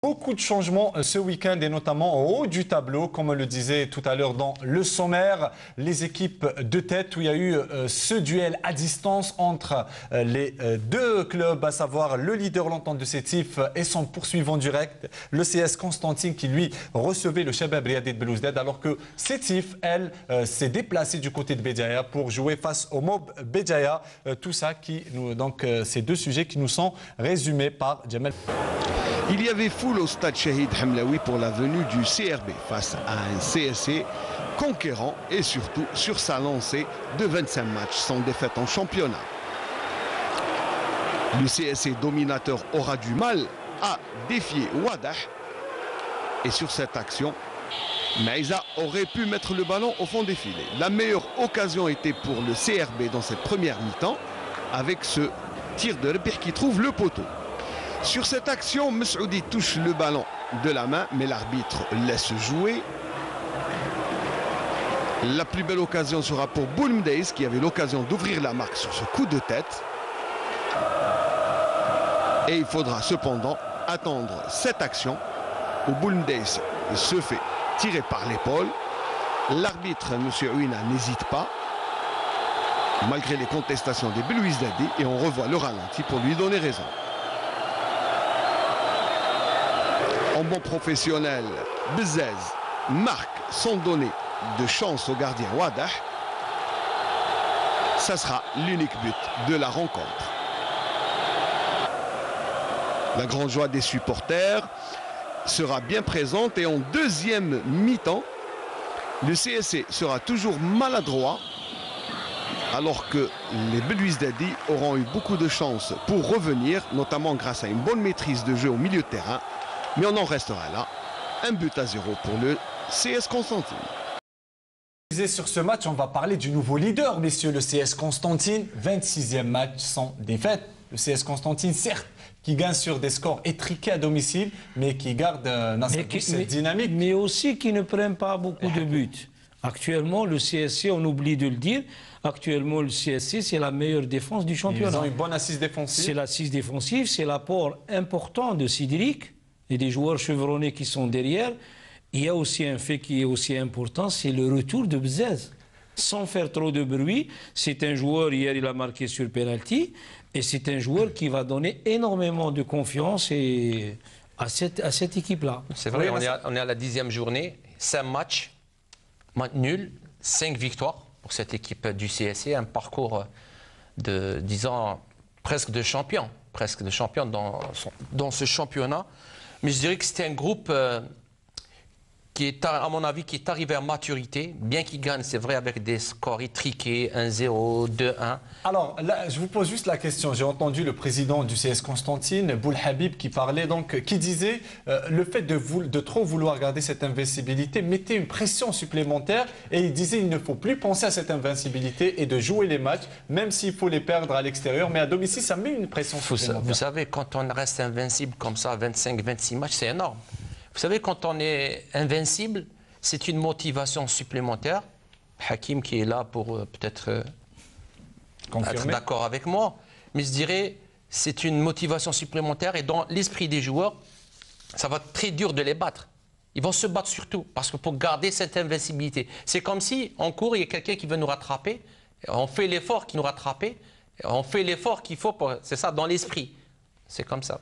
Beaucoup de changements ce week-end et notamment en haut du tableau, comme on le disait tout à l'heure dans le sommaire. Les équipes de tête où il y a eu ce duel à distance entre les deux clubs, à savoir le leader l'Entente de Sétif et son poursuivant direct, le CS Constantine qui lui recevait le Chabab Riadit Belouizdad, alors que Sétif, elle, s'est déplacée du côté de Béjaïa pour jouer face au Mob Béjaïa. Tout ça donc ces deux sujets qui nous sont résumés par Djamel. Il y avait foule au stade Shahid Hamlaoui pour la venue du CRB face à un CSC conquérant et surtout sur sa lancée de 25 matchs sans défaite en championnat. Le CSC dominateur aura du mal à défier Wadah et sur cette action, Maïza aurait pu mettre le ballon au fond des filets. La meilleure occasion était pour le CRB dans cette première mi-temps avec ce tir de Rebih qui trouve le poteau. Sur cette action, Messoudi touche le ballon de la main, mais l'arbitre laisse jouer. La plus belle occasion sera pour Boulmdeis, qui avait l'occasion d'ouvrir la marque sur ce coup de tête. Et il faudra cependant attendre cette action où Boulmdeis se fait tirer par l'épaule. L'arbitre, M. Ouina, n'hésite pas, malgré les contestations des Belouizdadi, et on revoit le ralenti pour lui donner raison. En bon professionnel, Bezez marque sans donner de chance au gardien Wadah. Ça sera l'unique but de la rencontre. La grande joie des supporters sera bien présente et en deuxième mi-temps, le CSC sera toujours maladroit alors que les Belouizdadi auront eu beaucoup de chance pour revenir, notamment grâce à une bonne maîtrise de jeu au milieu de terrain. Mais on en restera là. 1-0 pour le CS Constantine. Sur ce match, on va parler du nouveau leader, messieurs, le CS Constantine. 26e match sans défaite. Le CS Constantine, certes, qui gagne sur des scores étriqués à domicile, mais qui garde cette dynamique. Mais aussi qui ne prennent pas beaucoup de buts. Actuellement, le CSC, on oublie de le dire, actuellement, le CSC, c'est la meilleure défense du championnat. Ils ont une bonne assise défensive. C'est l'assise défensive, c'est l'apport important de Sidrik et des joueurs chevronnés qui sont derrière. Il y a aussi un fait qui est aussi important, c'est le retour de Bezez. Sans faire trop de bruit, c'est un joueur, hier il a marqué sur penalty, et c'est un joueur qui va donner énormément de confiance à cette équipe-là. C'est vrai, on est à la 10e journée, 5 matchs, match nul, 5 victoires pour cette équipe du CSC, un parcours de, disons, presque de champion dans ce championnat. Mais je dirais que c'était un groupe qui est, à mon avis, qui est arrivé à maturité, bien qu'il gagne, c'est vrai, avec des scores étriqués, 1-0, 2-1. Alors, là, je vous pose juste la question. J'ai entendu le président du CS Constantine, Boul Habib, qui parlait, donc, qui disait le fait de trop vouloir garder cette invincibilité mettait une pression supplémentaire, et il disait il ne faut plus penser à cette invincibilité et de jouer les matchs, même s'il faut les perdre à l'extérieur, mais à domicile, ça met une pression supplémentaire. Vous savez, quand on reste invincible comme ça, 25-26 matchs, c'est énorme. Vous savez, quand on est invincible, c'est une motivation supplémentaire. Hakim qui est là pour peut-être être d'accord avec moi, mais je dirais c'est une motivation supplémentaire et dans l'esprit des joueurs, ça va être très dur de les battre. Ils vont se battre surtout parce que pour garder cette invincibilité, c'est comme si en cours il y a quelqu'un qui veut nous rattraper, on fait l'effort qui nous rattrape, on fait l'effort qu'il faut, c'est ça dans l'esprit, c'est comme ça.